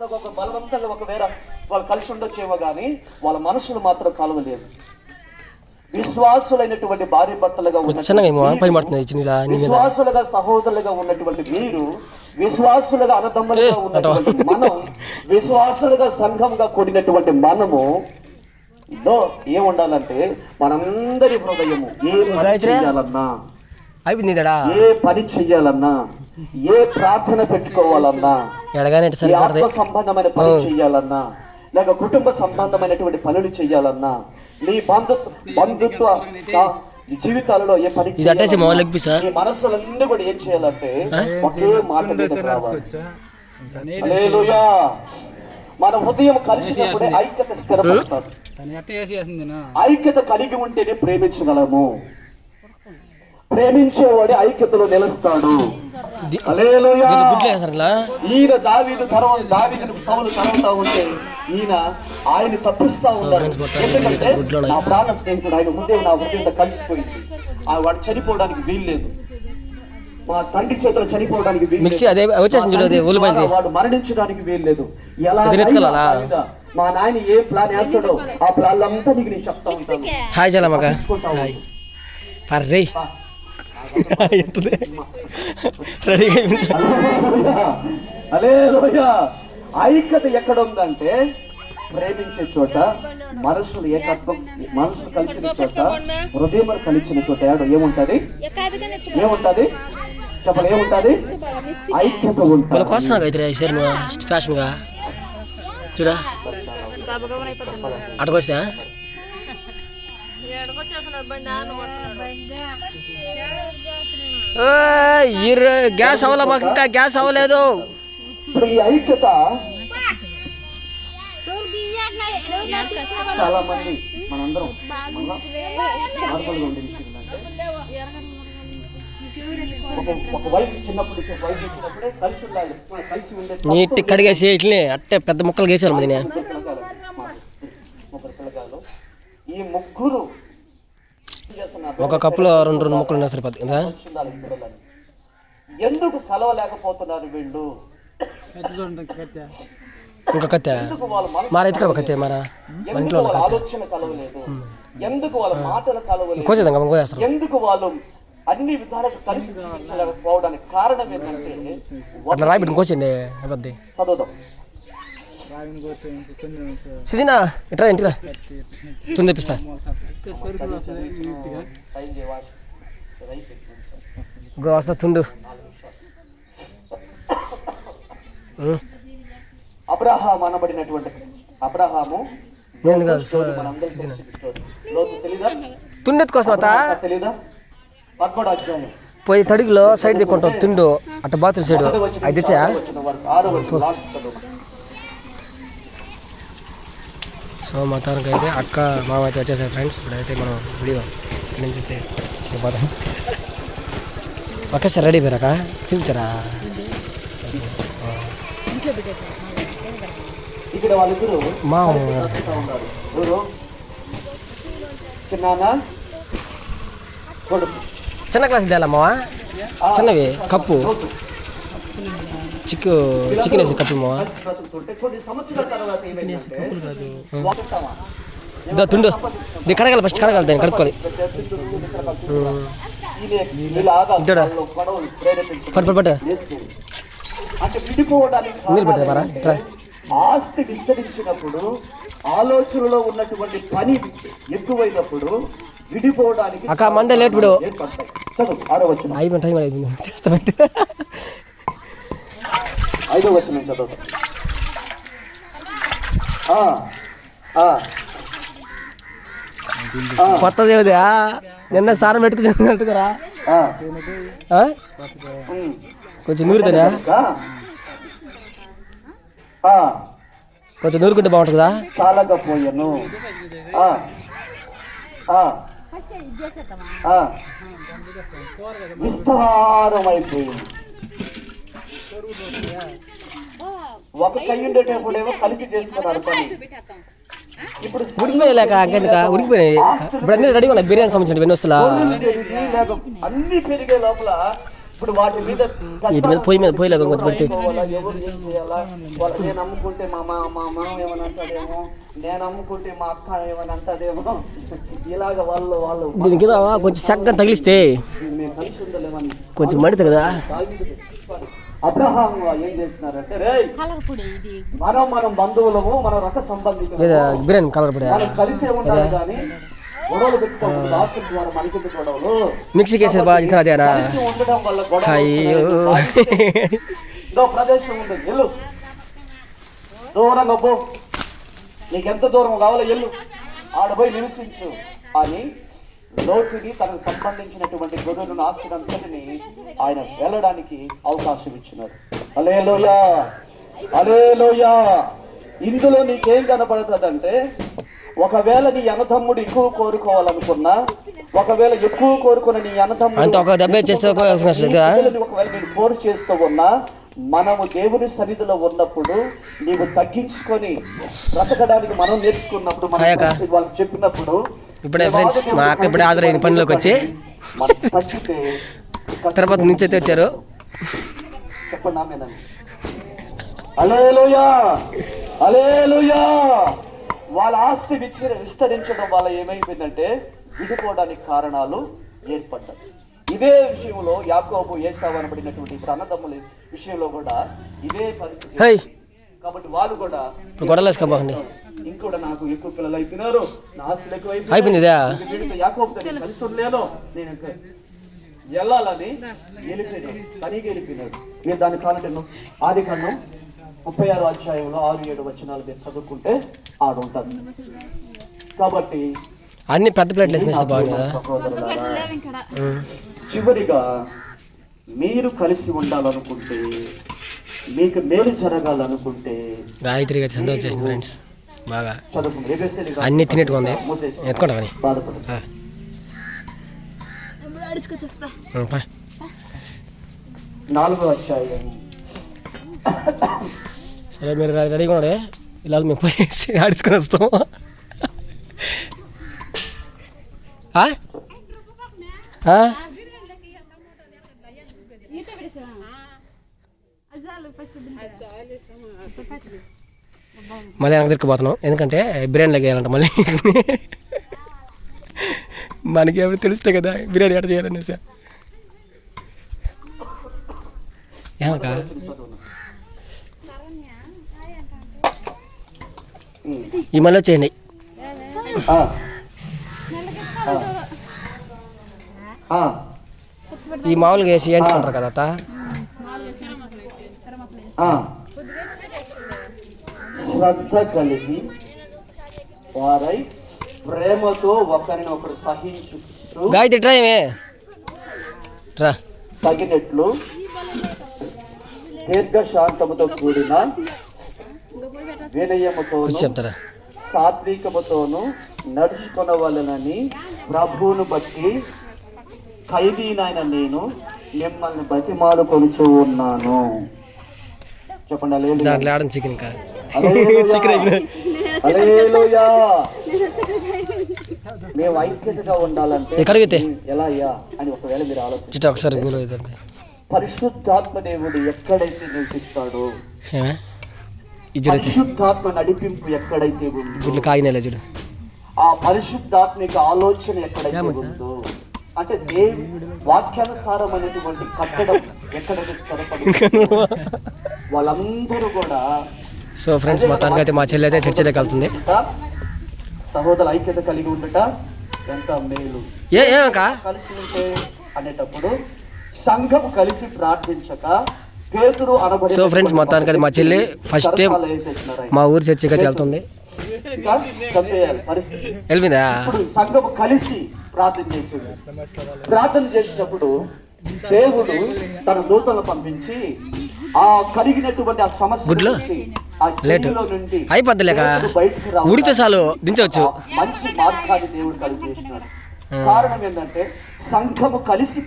ఒక బలవంతంగా ఒకవేళ వాళ్ళు కలిసి ఉండొచ్చేమో కానీ వాళ్ళ మనసులు మాత్రం కలవలేదు. విశ్వాసులైనటువంటి భార్య భర్తలుగా విశ్వాసులుగా సహోదరులుగా ఉన్నటువంటి మీరు, విశ్వాసులుగా అన్నదమ్ములుగా ఉన్నటువంటి మనం, విశ్వాసులుగా సంఘంగా కూడినటువంటి మనము ఏముండాలంటే మనందరి హృదయము ఏ పని చేయాలన్నా, ఏ పని చెయ్యాలన్నా, ఏ ప్రార్థన పెట్టుకోవాలన్నా, ఆత్మ సంబంధమైన పని చెయ్యాలన్నా, లేక కుటుంబ సంబంధమైనటువంటి పనులు చెయ్యాలన్నా, నీ బంధుత్వ జీవితాలలో ఏ పని ఈ మనస్సులన్నీ కూడా ఏం చేయాలంటే ఒకే మాట మీద రావాలి. హల్లెలూయా. మన హృదయం కలిసినప్పుడే ఐక్యత స్థిరపడతారు. ఐక్యత కలిగి ఉంటేనే ప్రేమించగలము. ప్రేమించేవాడే ఐక్యతలో నిలుస్తాడు. హల్లెలూయా. ఈయన దావీదు సౌలు తరుముతా ఉంటే ఈయన ఆయన తప్పిస్తా ఉన్నాడు. ఎందుకంటే నా ప్రాణ స్నేహితుడు ఆయన హృదయం నా హృదయంతో కలిసిపోయింది. వాడు చనిపోవడానికి వీల్లేదు, మా తండ్రి చేతులు చనిపోవడానికి వీల్లేదు, వాడు మరణించడానికి వీల్లేదు. ఎలా మా నాయన ఏ ప్లాన్ వేస్తాడో ఆ ప్లాన్ అంతా నీకు నేను చెప్తా ఉంటాను. ఐక్యత ఎక్కడ ఉందంటే ప్రేమించే చోట, మనసులు ఏకత్వం, మనసులు కలిసిన చోట, హృదయం కలిసిన చోట ఏముంటది? ఏముంటది చెప్పలు? ఏముంటది? ఐక్యత ఉంటుంది. ఫ్యాషన్ గా చూడా అటుకొస్తా గ్యాస్ అవ్వాల, మాకు ఇంకా గ్యాస్ అవ్వలేదు. ఈ ఐక్యత చాలా మంది మనందరం ఒక వయసు చిన్నప్పుడు కలిసి ఉండాలి, కలిసి ఉండే నీట్ కడిగేసి ఇట్లనే అట్టే పెద్ద ముక్కలు వేసాను. మరి ఈ ముగ్గురు ఒక కప్పులో రెండు ముక్కలు సరిపోద్ది. ఎందుకు కలవలేకపోతున్నారు వీళ్ళు? ఇంకా కత్తే మారా ఎత్తుకర కత్తే మారా ఇంట్లో ఆలోచన కలవలేదు. ఎందుకు వాళ్ళ మాటలు కలవలేదు? ఎందుకు వాళ్ళు అన్ని విధాలుగా కలిసి పోవడానికి కారణం ఏంటంటే అట్లా రాయిబిడ్డ కోసండి అబద్ది చదువుదాం. సుజీనా ఇట్రా ఇంటిరా తుండి తెప్పిస్తా. వస్తా తుండు. అబ్రహాము అనబడినటువంటి అబ్రహాము తుండెత్తుకోసం తెలీదా? 11వ అధ్యాయం పోయి తడిగిలో సైడ్ దిక్కుంటాం తుండు అట్ట బాత్రూమ్ సైడ్ అది తెచ్చా. సో మొత్తానికి అయితే అక్క మామ అయితే వచ్చేసాయి ఫ్రెండ్స్. ఇప్పుడైతే మనం వీడియో నుంచి అయితే చేయబోదాం. ఒకేసారి రెడీ అయిపోయాక చూపించారా? మా చిన్న క్లాస్ తేలమ్మా, చిన్నవి కప్పు చికెన్ వేసి కప్పు మా ఇదో తుండు. ఇది కడగాలి, ఫస్ట్ కడగాలి, దాన్ని కడుక్కోవాలి. పట్టు పట్టు నీళ్ళు పెట్టారా? ఆస్తి విస్తరించినప్పుడు, ఆలోచనలో ఉన్నటువంటి పని ఎక్కువైనప్పుడు విడిపోవడానికి అక్క మందే లేట్ ఇప్పుడు అయిపోయింది. టైం అయిపోయింది. 5వ వచనం చదువు. కొత్తది ఏమిది? నిన్న సారం పెట్టుకురా కొంచెం నూరుతానా? కొంచెం నూరుకుంటే బాగుంటుందా? చాలాగా పోయాను. విస్తారమైపోయింది. ఒక కై ఉండేటప్పుడేమో కలిసి చేసుకున్నారు పని. ఇప్పుడు ఉడికిపోయలేక అంకెందుక ఉడికిపోయినాయి. ఇప్పుడు అన్ని రెడీగా ఉన్నాయి. బిర్యానీ సంబంధించిన ఎన్ని వస్తువులా అన్ని పెరిగే లోపల ఇప్పుడు వాటి మీద పొయ్యిలాగా కొంచెం పెడితే ఎవరు ఏం చేయాలా? నేను అమ్ముకుంటే మా మామ ఏమని అంటాడేమో, నేను అమ్ముకుంటే మా అక్క ఏమని అంటాడేమో, ఇలాగ వాళ్ళు దీనికి కొంచెం చక్కగా తగిలిస్తే మేము కలిసి ఉండలేమని కొంచెం మడితే కదా. అబ్రహాం ఏం చేస్తున్నారంటే, రే మనం బంధువులము, మన రక్త సంబంధికులు, బిర్యానీ కలర్ పొడి మనం కలిసే ఉండాలి కానీ గొడవలు పెట్టుకోవడం రాష్ట్రం ద్వారా మనకి గొడవలు మిక్సీకి వేసేది బాగా అదేనా. ఉండడం వల్ల గొడవ ప్రదేశం ఉంది, ఎల్లు దూరంగా పో, నీకెంత దూరం కావాలో ఎల్లు, ఆడపోయి నివసించు అని లోతుని తనకు సంబంధించినటువంటి గొర్రెలను ఆస్తినంతటిని ఆయన వెళ్ళడానికి అవకాశం ఇచ్చినారు. హల్లెలూయా, హల్లెలూయా. ఇందులో నీకేం కనపడుతుందంటే, ఒకవేళ నీ అన్నదమ్ముడు ఎక్కువ కోరుకోవాలనుకున్నా, ఒకవేళ ఎక్కువ కోరుకున్న నీ అన్నదమ్ముడు ఒకవేళ నేను ఫోర్స్ చేస్తూ ఉన్నా, మనము దేవుని సన్నిధిలో ఉన్నప్పుడు నీవు తగ్గించుకొని బ్రతకడానికి మనం నేర్చుకున్నప్పుడు, మనం వాళ్ళకి చెప్పినప్పుడు, ఇప్పుడే ఫ్రెండ్స్ మా అక్క ఇప్పుడే హాజరైంది పనిలోకి వచ్చి, తిరుపతి నుంచి అయితే వచ్చారు. చెప్పండి ఆమేన్. హల్లెలూయా, హల్లెలూయా. వాళ్ళ ఆస్తి విస్తరించడం వల్ల ఏమైపోయిందంటే విడిపోవడానికి కారణాలు ఏర్పడ్డాయి. ఇదే విషయంలో యాకోబు, ఏశావు అనబడినటువంటి అన్నదమ్ముల విషయంలో కూడా ఇదే పరిస్థితి. కాబట్టి వాళ్ళు కూడా ఇంకోటి నాకు ఎక్కువ పిల్లలు అయిపోయినారు, నా ఆస్తులు ఎక్కువ అయిపోయింది, యాకోబుతో కలిసి ఉండలేను, నేను వెళ్ళాలని వెళ్ళిపోయినాడు, తనీకి వెళ్ళిపోయినాడు. మీరు దాని కారణం ఆదికాండం 36వ అధ్యాయంలో 6-7 వచనాలు మీరు చదువుకుంటే ఆడుంటుంది. కాబట్టి అన్ని పెద్ద ప్లేట్లు చివరిగా మీరు కలిసి ఉండాలనుకుంటే, మీకు మేలు జరగాలనుకుంటే, గాయత్రి వచ్చేసింది ఫ్రెండ్స్ బాగా అన్ని తినేట్టుగా ఉంది, ఎత్తుకుంటా కానీ బాధపడదు. 4వ అధ్యాయం. సరే మీరు రెడీగా ఉన్నాడే, ఇలా మేము పోయేసి ఆడుచుకొని వస్తాము. మళ్ళీ వెనక తిరిగిపోతున్నాం, ఎందుకంటే బిర్యానీలోకి వేయాలంట. మళ్ళీ మనకి ఎవరు తెలిస్తే కదా బిర్యానీ ఎట్లా చేయాలనేసి. ఏమక్క ఈ మళ్ళీ వచ్చేయండి. ఈ మామూలుగా వేసి వేయించుకుంటారు కదా అత్త. శ్రద్ధ కలిగి వారై ప్రేమతో ఒకరినొకరు సహించుతూ గాయత్రి ట్రైమే తగినట్లు దీర్ఘశాంతముతో కూడిన వినయముతోను సాత్వికముతోను నడుచుకొనవలెనని ప్రభువును బట్టి ఖైదీనైన నేను మిమ్మల్ని బతిమాలుకొనుచూ ఉన్నాను. చెప్పండి. చికెన్ మేము ఐక్యతగా ఉండాలంటే ఎలా అయ్యా అని ఒకవేళ మీరు ఆలోచించారు. పరిశుద్ధాత్మ దేవుడు ఎక్కడైతే నివసిస్తాడో, పరిశుద్ధాత్మ నడిపింపు ఎక్కడైతే ఉందో, ఆ పరిశుద్ధాత్మిక ఆలోచన ఎక్కడైతే ఉందో, అంటే దేవుడి వాక్యానుసారమైనటువంటి కట్టడం ఎక్కడైతే స్థిరపడుతుందో వాళ్ళందరూ కూడా. సో ఫ్రెండ్స్ మొత్తానికి అయితే మా చెల్లి అయితే చర్చ దగ్గరికి వెళ్తుంది. సహోదర ఐక్యత కలిగి ఉండట ఎంత మేలు. కలిసి ఉంటే అనేటప్పుడు సంఘం కలిసి ప్రార్థించక పేతురు అనబడే. సో ఫ్రెండ్స్ మొత్తానికి అది మా చెల్లి ఫస్ట్ టైం మా ఊరు చర్చికి అయితే వెళ్తుంది. వెళ్ళిందా? సంఘం కలిసి ప్రార్థన చేసింది. ప్రార్థన చేసినప్పుడు దేవుడు తన దూతలను పంపించి ఆ కరిగినటువంటి ఆ సమస్య అయిపోద్ది లేక ఉడితే చాలు దించవచ్చు. మంచి మార్గాన్ని దేవుడు కలిగేసినాడు. కారణం ఏంటంటే సంఘము కలిసి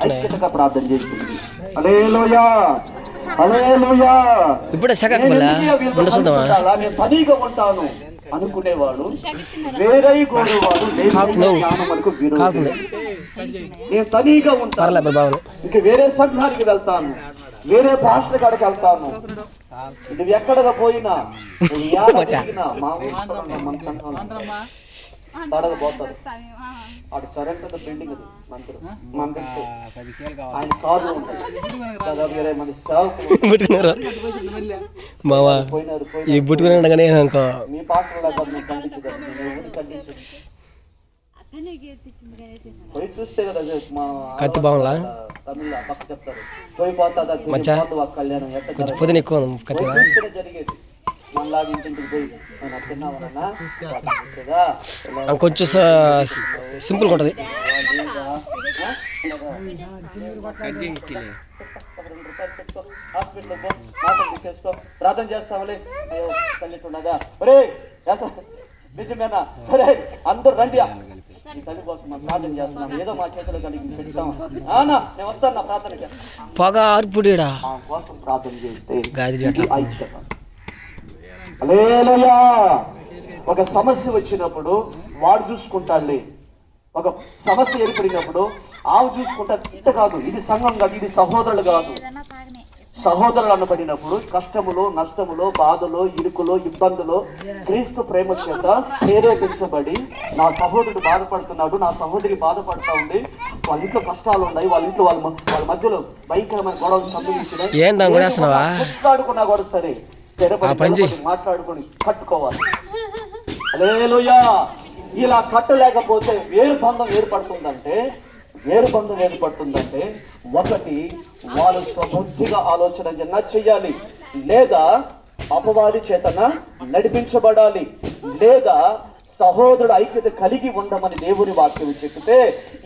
ఐక్యతగా ప్రార్థన చేస్తుంది. హల్లెలూయా, హల్లెలూయా. ఇప్పుడు నేను పనిగా ఉంటాను, అనుకునేవాడు వేరే గోడేవాడు మనకు విరోధి. నేను తనీగా ఉంటాను, ఇంక వేరే సంఘానికి వెళ్తాను, వేరే భాషల కాడికి వెళ్తాను. నువ్వు ఎక్కడగా పోయినా మా మన సంఘం తడగబోతారు. అటు కరెంట్ పెండింగ్ ఆయన కాదు వేరే మంది మీ పాత్రలా పోయి చూస్తే కదా కత్తి బాగుందా తమిళ పక్క చెప్తారు పోయి పోతా కళ్యాణం ఎక్కడ జరిగేది. మనలాగా ఇంటింటికి పోయి తిన్నామన్నా కొంచెం సింపుల్గా ఉంటుంది. హాస్పిటల్ పో ప్రార్థన చేస్తామలే తల్లిట్టున్నదా ఒరే నిజమేనా సరే అందరు రండి ఈ తల్లి కోసం మనం ప్రార్థన చేస్తున్నాం. ఏదో మా చేతులు కలిగి పెడతాం. నేను వస్తాను ప్రార్థనకి. పొగ ఆర్పుడా కోసం ప్రార్థన చేస్తే గాయత్రి హల్లెలూయా. ఒక సమస్య వచ్చినప్పుడు వాడు చూసుకుంటాడులే. ఒక సమస్య ఏర్పడినప్పుడు ఆవు చూసుకుంటా. ఇంత కాదు, ఇది సంఘం కాదు, ఇది సహోదరులు కాదు. సహోదరులు అనబడినప్పుడు కష్టములో, నష్టములో, బాధలో, ఇరుకులో, ఇబ్బందులో క్రీస్తు ప్రేమ చేత ప్రేరేపించబడి నా సహోదరుడు బాధపడుతున్నాడు, నా సహోదరి బాధపడుతూ ఉంది, వాళ్ళ ఇంట్లో కష్టాలు ఉన్నాయి, వాళ్ళ ఇంట్లో వాళ్ళ మధ్యలో భయంకరమైన గొడవలు సంబంధించిన మాట్లాడుకున్నా కూడా సరే మాట్లాడుకొని కట్టుకోవాలి. హల్లెలూయా. ఇలా కట్టలేకపోతే వేరు బంధం ఏర్పడుతుందంటే ఒకటి వాళ్ళు స్వబుద్ధిగా ఆలోచన చెయ్యాలి, లేదా అపవాది చేతన నడిపించబడాలి, లేదా సహోదరుడు ఐక్యత కలిగి ఉండమని దేవుని వాక్యం చెప్తే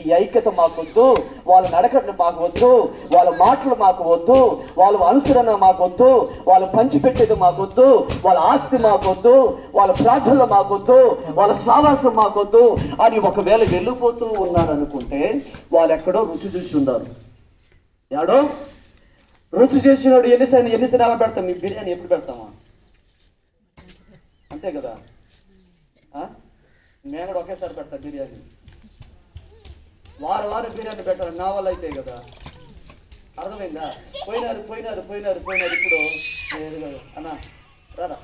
ఈ ఐక్యత మాకొద్దు, వాళ్ళ నడకలు మాకు వద్దు, వాళ్ళ మాటలు మాకు వద్దు, వాళ్ళ అనుసరణ మాకొద్దు, వాళ్ళు పంచిపెట్టేది మాకొద్దు, వాళ్ళ ఆస్తి మాకొద్దు, వాళ్ళ ప్రార్థనలు మాకొద్దు, వాళ్ళ సావాసం మాకొద్దు అని ఒకవేళ వెళ్ళిపోతూ ఉన్నారనుకుంటే వాళ్ళు ఎక్కడో రుచి చూసి ఉన్నారు. ఏడో రుచి చేసినాడు. ఎన్నిసార్లు పెడతాం? మీ బిర్యానీ ఎప్పుడు పెడతామా? అంతే కదా. మేము కూడా ఒకేసారి పెడతాం బిర్యానీ. వారం బిర్యానీ పెట్టాలి, నా వల్ల అయితే కదా. అర్థమైందా? పోయినారు ఇప్పుడు అన్నా రాదా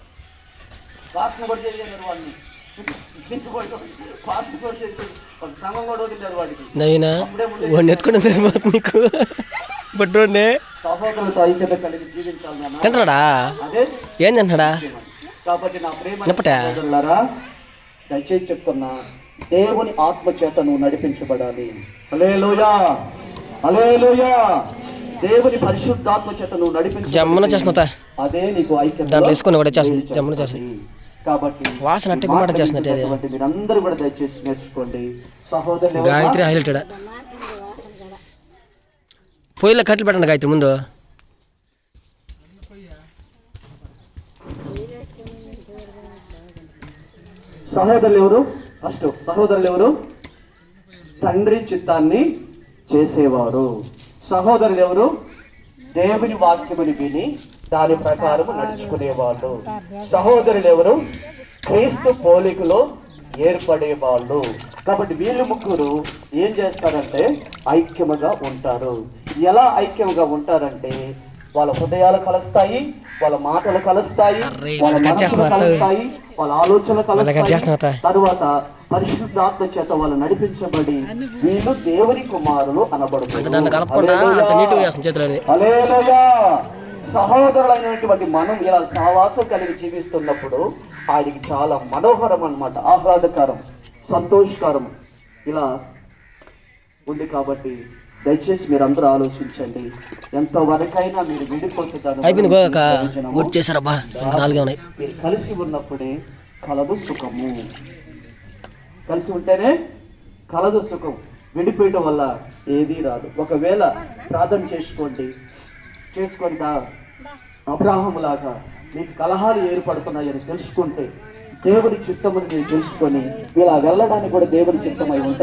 ఫాస్ట్ కూడా చేయారు వాళ్ళని. ఫాస్ట్ కూడా చేసి ఒక సంఘం కూడా వదిలేరు వాడికి. సహోదరులతో ఐక్యత కలిగి జీవించాలి. అదే ఏం తింటాడా? కాబట్టి నా ప్రేమ దయచేసి చెప్తున్నా, దేవుని ఆత్మ చేత నువ్వు నడిపించబడాలి. హల్లెలూయా, హల్లెలూయా. దేవుని పరిశుద్ధాత్మ చేత నువ్వు నడిపించబడాలి. అదే నీకు ఐక్యత. కాబట్టి వాసన మీరందరూ కూడా దయచేసి నేర్చుకోండి. సహోదరులు గాయత్రి హైలైటెడ్ పొయ్యిలో కట్టెలు పెట్టండి గాయత్రి ముందు. సహోదరులు ఎవరు? తండ్రి చిత్తాన్ని చేసేవారు. సహోదరులు ఎవరు? దేవుని వాక్యముని విని దాని ప్రకారం నడుచుకునేవాళ్ళు. సహోదరులు ఎవరు? క్రీస్తు పోలికలో ఏర్పడేవాళ్ళు. కాబట్టి వీళ్ళు ముగ్గురు ఏం చేస్తారంటే ఐక్యముగా ఉంటారు. ఎలా ఐక్యముగా ఉంటారంటే వాళ్ళ హృదయాలు కలుస్తాయి, వాళ్ళ మాటలు కలుస్తాయి, వాళ్ళ మనసులు కలుస్తాయి, వాళ్ళ ఆలోచనలు కలుస్తాయి. తరువాత పరిశుద్ధాత్మ చేత వాళ్ళు నడిపించబడి వీళ్ళు దేవుని కుమారులు అనబడుతున్నారు. హల్లెలూయా. సహోదరులైనటువంటి మనం ఇలా సహవాసం కలిగి జీవిస్తున్నప్పుడు ఆయనకి చాలా మనోహరం అన్నమాట, ఆహ్లాదకరం, సంతోషకరం ఇలా ఉంది. కాబట్టి దయచేసి మీరు అందరూ ఆలోచించండి. ఎంతవరకైనా మీరు విడిపోతుంటారు. మీరు కలిసి ఉన్నప్పుడే కలదు సుఖము. కలిసి ఉంటేనే కలదు సుఖం. విడిపోయటం వల్ల ఏదీ రాదు. ఒకవేళ ప్రార్థన చేసుకొని అబ్రాహాము లాగా మీకు కలహాలు ఏర్పడుతున్నాయని తెలుసుకుంటే దేవుని చిత్తమని మీరు తెలుసుకొని ఇలా వెళ్ళడానికి కూడా దేవుని చిత్తమై ఉంటారు.